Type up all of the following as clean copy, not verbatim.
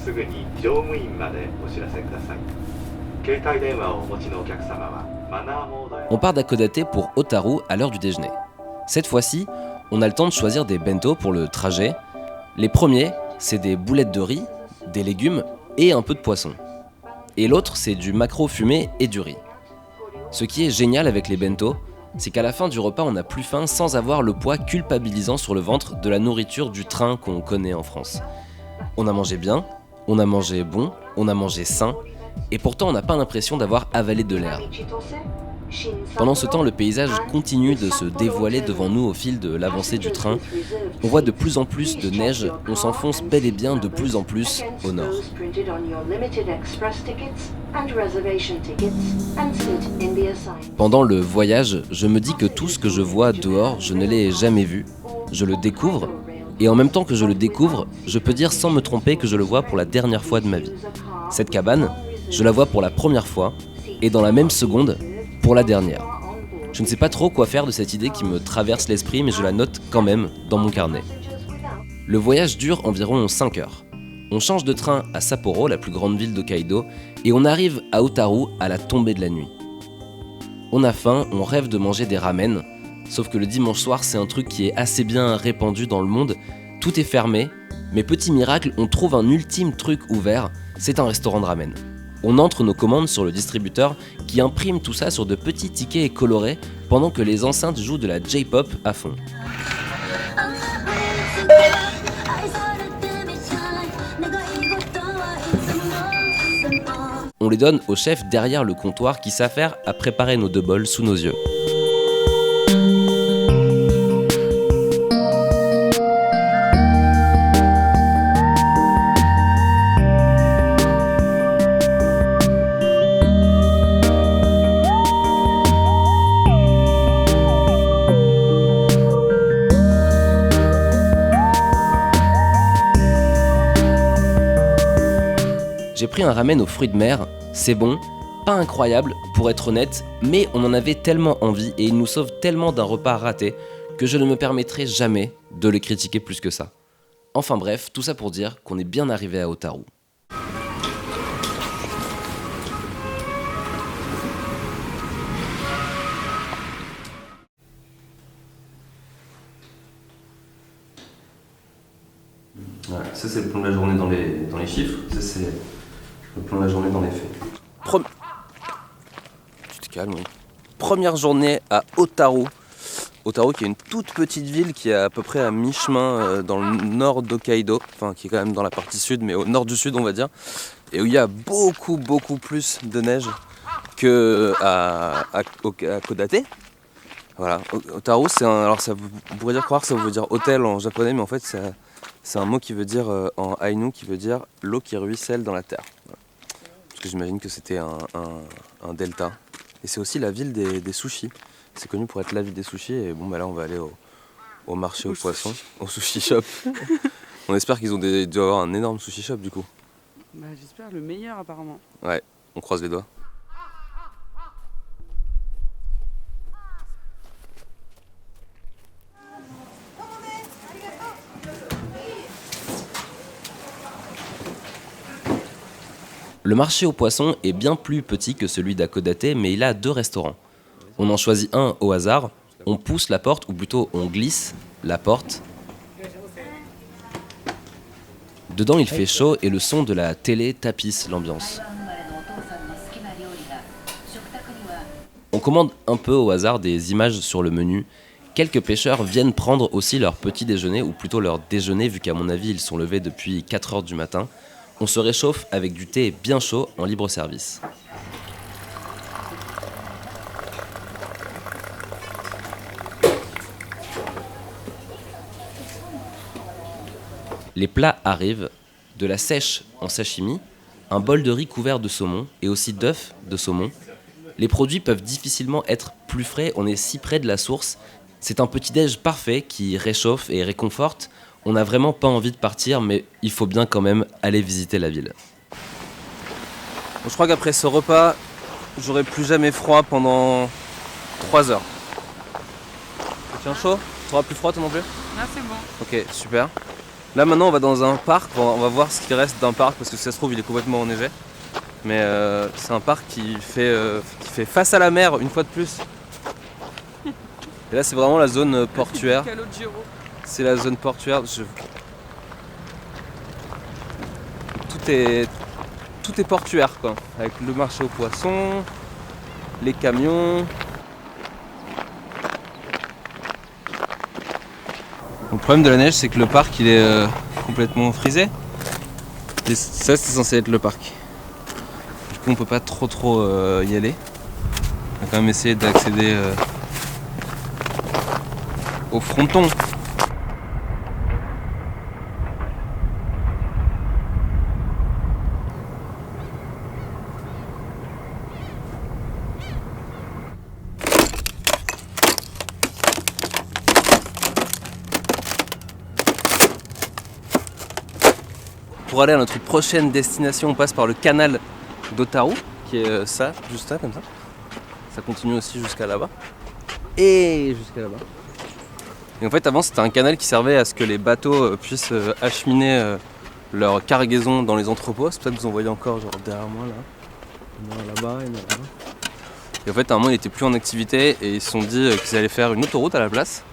すぐに乗務員までお知らせください。携帯電話をお持ちのお客様はマナーモードへ。On part d'Hakodate pour Otaru à l'heure du déjeuner. Cette fois-ci, on a le temps de choisir des bento pour le trajet. Les premiers, c'est des boulettes de riz, des légumes et un peu de poisson. Et l'autre, c'est du maquereau fumé et du riz. Ce qui est génial avec les bento, c'est qu'à la fin du repas, on n'a plus faim sans avoir le poids culpabilisant sur le ventre de la nourriture du train qu'on connaît en France. On a mangé bien, on a mangé bon, on a mangé sain, et pourtant on n'a pas l'impression d'avoir avalé de l'air. Pendant ce temps, le paysage continue de se dévoiler devant nous au fil de l'avancée du train. On voit de plus en plus de neige, on s'enfonce bel et bien de plus en plus au nord. Pendant le voyage, je me dis que tout ce que je vois dehors, je ne l'ai jamais vu. Je le découvre, et en même temps que je le découvre, je peux dire sans me tromper que je le vois pour la dernière fois de ma vie. Cette cabane, je la vois pour la première fois, et dans la même seconde, pour la dernière. Je ne sais pas trop quoi faire de cette idée qui me traverse l'esprit, mais je la note quand même dans mon carnet. Le voyage dure environ 5 heures. On change de train à Sapporo, la plus grande ville d'Hokkaido, et on arrive à Otaru à la tombée de la nuit. On a faim, on rêve de manger des ramen, sauf que le dimanche soir, c'est un truc qui est assez bien répandu dans le monde. Tout est fermé, mais petit miracle, on trouve un ultime truc ouvert, c'est un restaurant de ramen. On entre nos commandes sur le distributeur qui imprime tout ça sur de petits tickets colorés pendant que les enceintes jouent de la J-pop à fond. On les donne au chef derrière le comptoir qui s'affaire à préparer nos 2 bols sous nos yeux. J'ai pris un ramen aux fruits de mer, c'est bon, pas incroyable pour être honnête, mais on en avait tellement envie et il nous sauve tellement d'un repas raté que je ne me permettrai jamais de le critiquer plus que ça. Enfin bref, tout ça pour dire qu'on est bien arrivé à Otaru. Ouais, ça c'est le plan de la journée dans les chiffres, ça c'est le plan de la journée dans les faits. Tu te calmes, oui. Première journée à Otaru. Otaru qui est une toute petite ville qui est à peu près à mi-chemin dans le nord d'Hokkaido, enfin qui est quand même dans la partie sud, mais au nord du sud on va dire, et où il y a beaucoup plus de neige qu'à Hakodate. Voilà, Otaru alors on pourrait croire que ça veut dire hôtel en japonais, mais en fait c'est un mot qui veut dire en ainu qui veut dire l'eau qui ruisselle dans la terre. Voilà. Parce que j'imagine que c'était un delta. Et c'est aussi la ville des sushis. C'est connu pour être la ville des sushis. Et bon, bah là, on va aller au marché aux poissons, au sushi shop. On espère qu'ils ont dû avoir un énorme sushi shop du coup. Bah, j'espère le meilleur apparemment. Ouais, on croise les doigts. Le marché aux poissons est bien plus petit que celui d'Hakodate, mais il a 2 restaurants. On en choisit un au hasard, on pousse la porte, ou plutôt on glisse la porte. Dedans il fait chaud et le son de la télé tapisse l'ambiance. On commande un peu au hasard des images sur le menu. Quelques pêcheurs viennent prendre aussi leur petit déjeuner, ou plutôt leur déjeuner, vu qu'à mon avis ils sont levés depuis 4h du matin. On se réchauffe avec du thé bien chaud en libre service. Les plats arrivent, de la sèche en sashimi, un bol de riz couvert de saumon et aussi d'œufs de saumon. Les produits peuvent difficilement être plus frais, on est si près de la source. C'est un petit-déj parfait qui réchauffe et réconforte. On n'a vraiment pas envie de partir, mais il faut bien quand même aller visiter la ville. Bon, je crois qu'après ce repas, j'aurai plus jamais froid pendant 3 heures. Tu tiens chaud ? Tu auras plus froid toi non plus ? Là c'est bon. Ok, super. Là maintenant on va dans un parc, on va voir ce qu'il reste d'un parc parce que si ça se trouve il est complètement enneigé. Mais c'est un parc qui fait face à la mer une fois de plus. Et là c'est vraiment la zone portuaire. C'est la zone portuaire. Tout est portuaire quoi. Avec le marché aux poissons, les camions. Le problème de la neige, c'est que le parc il est complètement frisé. Et ça, c'est censé être le parc. Du coup, on peut pas trop y aller. On va quand même essayer d'accéder au fronton. Pour aller à notre prochaine destination, on passe par le canal d'Otaru, qui est ça, juste là, comme ça. Ça continue aussi jusqu'à là-bas. Et jusqu'à là-bas. Et en fait, avant, c'était un canal qui servait à ce que les bateaux puissent acheminer leur cargaison dans les entrepôts. C'est pour ça que vous en voyez encore, genre derrière moi, là. Il y en a là-bas, il y en a là-bas. Et en fait, à un moment, il était plus en activité et ils se sont dit qu'ils allaient faire une autoroute à la place.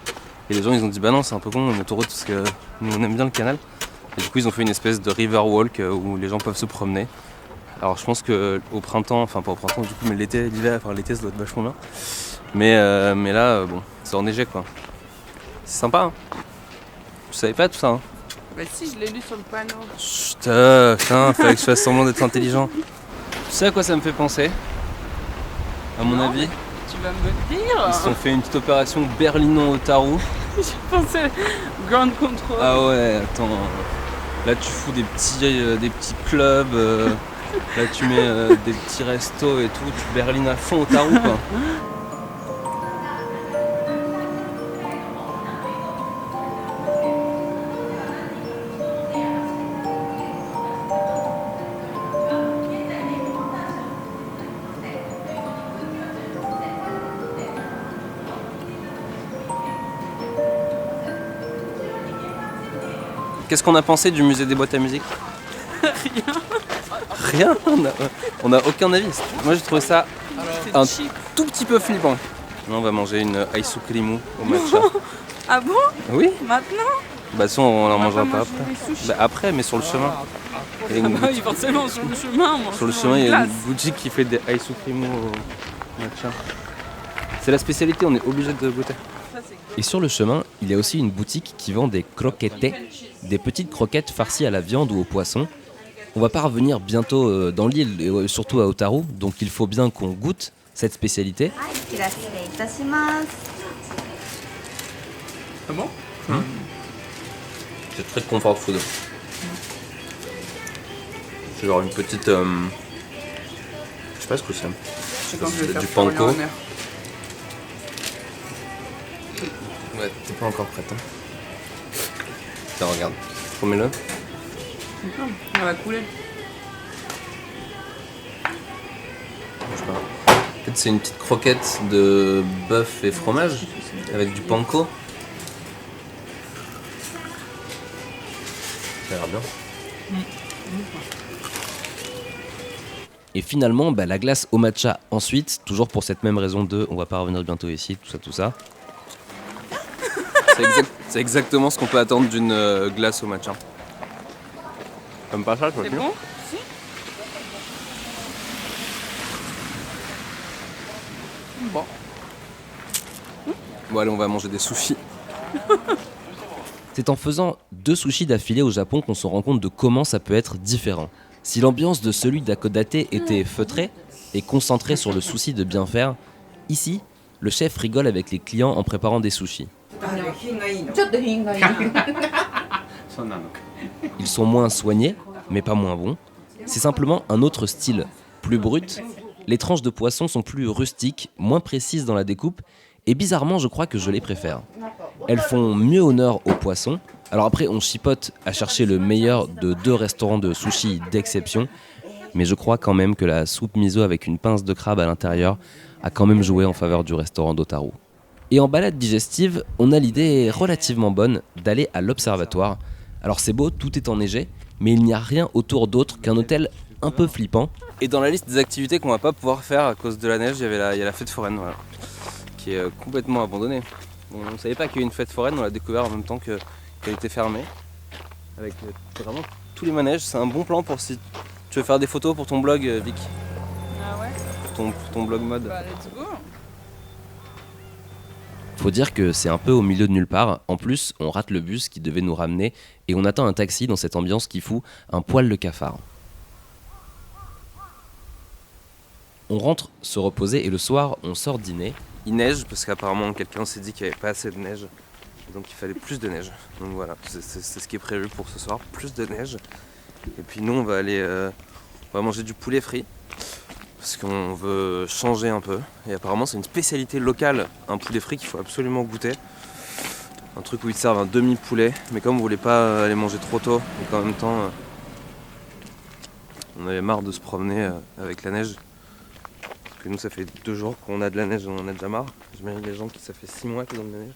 Et les gens, ils ont dit, bah non, c'est un peu con, une autoroute, parce que nous, on aime bien le canal. Et du coup, ils ont fait une espèce de river walk où les gens peuvent se promener. Alors, je pense qu'au printemps, enfin pas au printemps du coup, mais l'été, l'hiver, enfin l'été, ça doit être vachement bien. Mais là, bon, c'est enneigé quoi. C'est sympa, hein. Je savais pas tout ça, hein. Bah si, je l'ai lu sur le panneau. Chut, putain, fallait que je fasse semblant d'être intelligent. Tu sais à quoi ça me fait penser? À mon avis, Tu vas me le dire. ils se sont fait une petite opération Berlin-Otaru. Je pensais Grand Control. Ah ouais, attends. Là, tu fous des petits clubs. Là, tu mets des petits restos et tout. Tu berlines à fond Otaru, quoi. Qu'est-ce qu'on a pensé du musée des boîtes à musique? Rien. On a aucun avis. Moi j'ai trouvé ça un tout petit peu flippant. Là, on va manger une aisukrimu au matcha. Ah bon? Oui. Maintenant? Bah ça on en mangera pas pas manger après. des sushis. Bah après mais sur le chemin. Il y a une Ah oui, forcément, sur le chemin. On mange Sur le souvent chemin il y a glace. une boutique qui fait des aisukrimu au matcha. C'est la spécialité, on est obligé de goûter. Et sur le chemin, il y a aussi une boutique qui vend des croquettes, des petites croquettes farcies à la viande ou au poisson. On va pas revenir bientôt dans l'île, et surtout à Otaru, donc il faut bien qu'on goûte cette spécialité. Ah bon? C'est très comfort food. C'est genre une petite... je sais pas ce que c'est. Je sais quand je vais faire Du furler panko. en mer. Ouais, t'es pas encore prête. Hein. Tiens, regarde. Remets-le. On va couler. Je sais pas. En fait, c'est une petite croquette de bœuf et fromage avec du panko. Ça a l'air bien. Et finalement, bah, la glace au matcha ensuite, toujours pour cette même raison de on va pas revenir bientôt ici, tout ça. C'est exactement ce qu'on peut attendre d'une glace au matcha. Comme pas ça, je C'est bon? Si. Bon. Bon allez, on va manger des sushis. C'est en faisant 2 sushis d'affilée au Japon qu'on se rend compte de comment ça peut être différent. Si l'ambiance de celui d'Akodate était feutrée et concentrée sur le souci de bien faire, ici, le chef rigole avec les clients en préparant des sushis. Ils sont moins soignés, mais pas moins bons. C'est simplement un autre style, plus brut. Les tranches de poisson sont plus rustiques, moins précises dans la découpe, et bizarrement, je crois que je les préfère. Elles font mieux honneur aux poissons. Alors après, on chipote à chercher le meilleur de 2 restaurants de sushi d'exception, mais je crois quand même que la soupe miso avec une pince de crabe à l'intérieur a quand même joué en faveur du restaurant d'Otaru. Et en balade digestive, on a l'idée relativement bonne d'aller à l'observatoire. Alors c'est beau, tout est enneigé, mais il n'y a rien autour d'autre qu'un hôtel un peu flippant. Et dans la liste des activités qu'on va pas pouvoir faire à cause de la neige, il y a la fête foraine, voilà, qui est complètement abandonnée. On ne savait pas qu'il y avait une fête foraine, on l'a découvert en même temps qu'elle était fermée. Avec vraiment tous les manèges, c'est un bon plan pour si tu veux faire des photos pour ton blog, Vic. Ah ouais? Pour ton blog mode. Bah let's go. Faut dire que c'est un peu au milieu de nulle part. En plus, on rate le bus qui devait nous ramener et on attend un taxi dans cette ambiance qui fout un poil de cafard. On rentre se reposer et le soir, on sort dîner. Il neige parce qu'apparemment quelqu'un s'est dit qu'il n'y avait pas assez de neige. Donc il fallait plus de neige. Donc voilà, c'est ce qui est prévu pour ce soir, plus de neige. Et puis nous on va aller on va manger du poulet frit. Parce qu'on veut changer un peu. Et apparemment c'est une spécialité locale, un poulet frit qu'il faut absolument goûter. Un truc où ils te servent un demi-poulet. Mais comme on voulait pas aller manger trop tôt, et qu'en même temps on avait marre de se promener avec la neige. Parce que nous ça fait 2 jours qu'on a de la neige, on en a déjà marre. J'imagine les gens qui ça fait 6 mois qu'ils ont de la neige.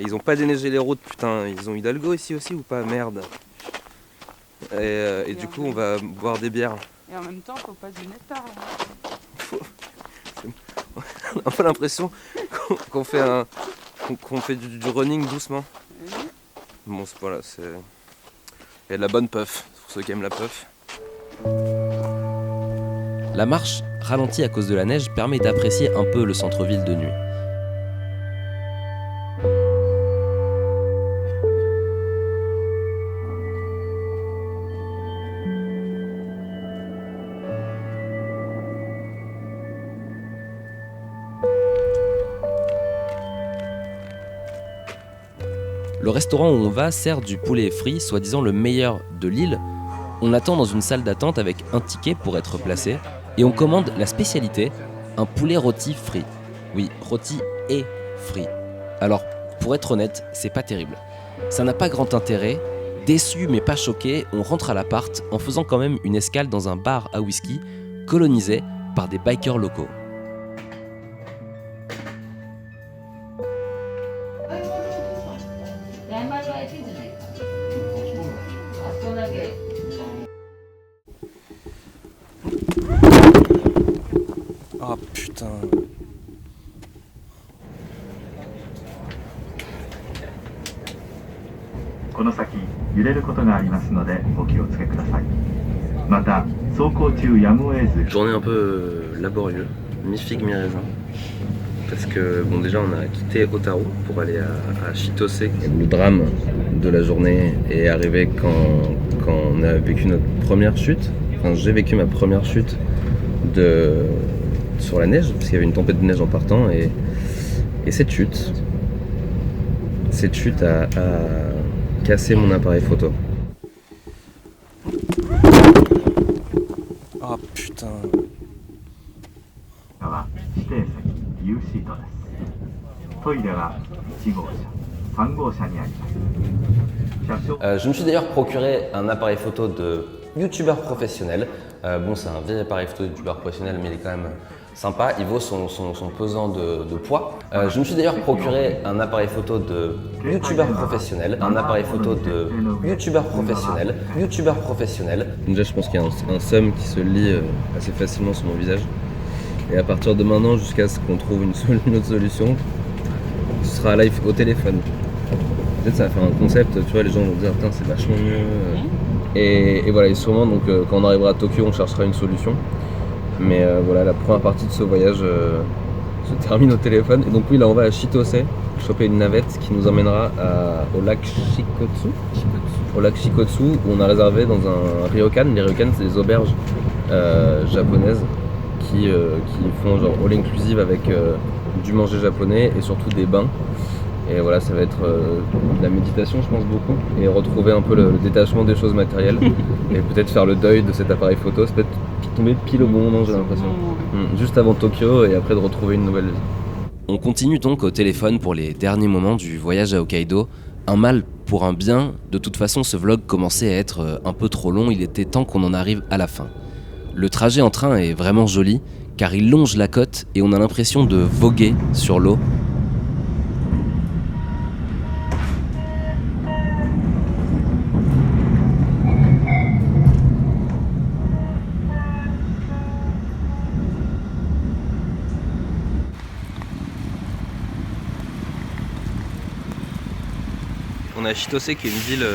Et ils ont pas déneigé les routes, putain, ils ont Hidalgo ici aussi ou pas? Merde. Et du coup on va boire des bières. Et en même temps, faut pas dîner tard. On a un peu l'impression qu'on fait, qu'on fait du running doucement. Bon, voilà, c'est... Il y a de la bonne puff, pour ceux qui aiment la puff. La marche, ralentie à cause de la neige, permet d'apprécier un peu le centre-ville de nuit. Le restaurant où on va sert du poulet frit, soi-disant le meilleur de l'île. On attend dans une salle d'attente avec un ticket pour être placé et on commande la spécialité, un poulet rôti frit. Oui, rôti et frit. Alors, pour être honnête, c'est pas terrible. Ça n'a pas grand intérêt. Déçu mais pas choqué, on rentre à l'appart en faisant quand même une escale dans un bar à whisky colonisé par des bikers locaux. Ah putain. この先揺れることがありますのでお気をつけください。また走行中やむを得ず Journée un peu laborieuse, mi-figue, mi-raisin. Parce que bon déjà on a quitté Otaru pour aller à Chitose. Le drame de la journée est arrivé quand on a vécu notre première chute. Enfin j'ai vécu ma première chute sur la neige, parce qu'il y avait une tempête de neige en partant et cette chute a cassé mon appareil photo. Ah putain. は指定席 U シートです。トイレは1号車、3号車にあります。車掌 Je me suis d'ailleurs procuré un appareil photo de youtubeur professionnel. Bon, c'est un vieil appareil photo de youtubeur professionnel, mais il est quand même sympa. Il vaut son pesant de poids. Je me suis d'ailleurs procuré un appareil photo de youtubeur professionnel. Un appareil photo de youtubeur professionnel. Youtubeur professionnel. Déjà, je pense qu'il y a un seum qui se lit assez facilement sur mon visage. Et à partir de maintenant, jusqu'à ce qu'on trouve une autre solution, ce sera live au téléphone. Peut-être ça va faire un concept, tu vois, les gens vont dire putain c'est vachement mieux. Et voilà, et sûrement donc quand on arrivera à Tokyo, on cherchera une solution. Mais voilà, la première partie de ce voyage se termine au téléphone. Et donc oui, là on va à Chitose, choper une navette qui nous emmènera au lac Shikotsu. Au lac Shikotsu, où on a réservé dans un ryokan. Les ryokans, c'est des auberges japonaises qui font genre all inclusive avec du manger japonais et surtout des bains. Et voilà, ça va être de la méditation, je pense, beaucoup. Et retrouver un peu le détachement des choses matérielles. Et peut-être faire le deuil de cet appareil photo. C'est peut-être tomber pile au bon moment, j'ai l'impression. Juste avant Tokyo et après de retrouver une nouvelle vie. On continue donc au téléphone pour les derniers moments du voyage à Hokkaido. Un mal pour un bien. De toute façon, ce vlog commençait à être un peu trop long. Il était temps qu'on en arrive à la fin. Le trajet en train est vraiment joli car il longe la côte et on a l'impression de voguer sur l'eau. On est à Chitose qui est une ville.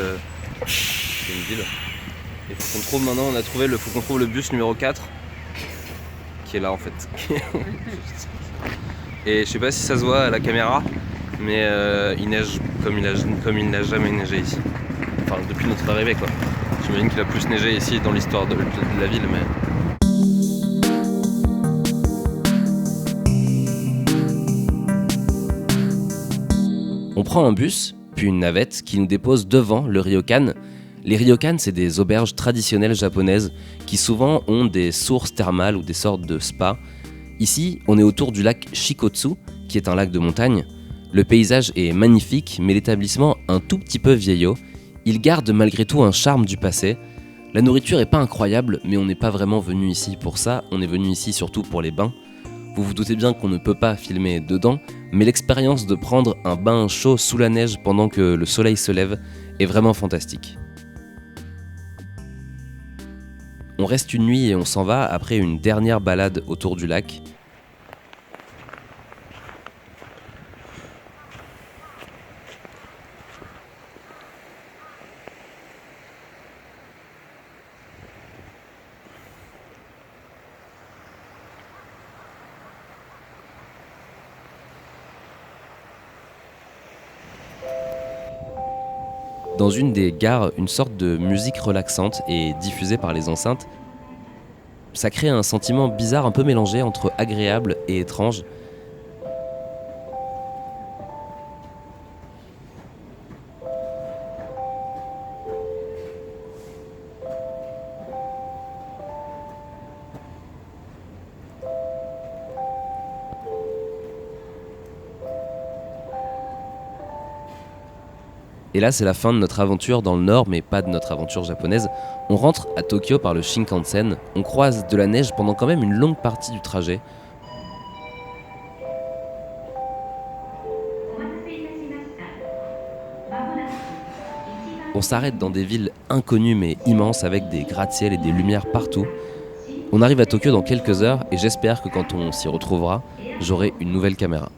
Et faut qu'on trouve maintenant, faut qu'on trouve le bus numéro 4 qui est là en fait. Et je sais pas si ça se voit à la caméra, mais il neige comme il n'a jamais neigé ici. Enfin depuis notre arrivée quoi. J'imagine qu'il a plus neigé ici dans l'histoire de la ville, mais. On prend un bus, puis une navette qui nous dépose devant le ryokan. Les ryokan, c'est des auberges traditionnelles japonaises qui souvent ont des sources thermales ou des sortes de spas. Ici, on est autour du lac Shikotsu, qui est un lac de montagne. Le paysage est magnifique, mais l'établissement un tout petit peu vieillot. Il garde malgré tout un charme du passé. La nourriture est pas incroyable, mais on n'est pas vraiment venu ici pour ça, on est venu ici surtout pour les bains. Vous vous doutez bien qu'on ne peut pas filmer dedans, mais l'expérience de prendre un bain chaud sous la neige pendant que le soleil se lève est vraiment fantastique. On reste une nuit et on s'en va après une dernière balade autour du lac. Dans une des gares, une sorte de musique relaxante est diffusée par les enceintes. Ça crée un sentiment bizarre un peu mélangé entre agréable et étrange. Et là, c'est la fin de notre aventure dans le nord, mais pas de notre aventure japonaise. On rentre à Tokyo par le Shinkansen. On croise de la neige pendant quand même une longue partie du trajet. On s'arrête dans des villes inconnues mais immenses avec des gratte-ciel et des lumières partout. On arrive à Tokyo dans quelques heures et j'espère que quand on s'y retrouvera, j'aurai une nouvelle caméra.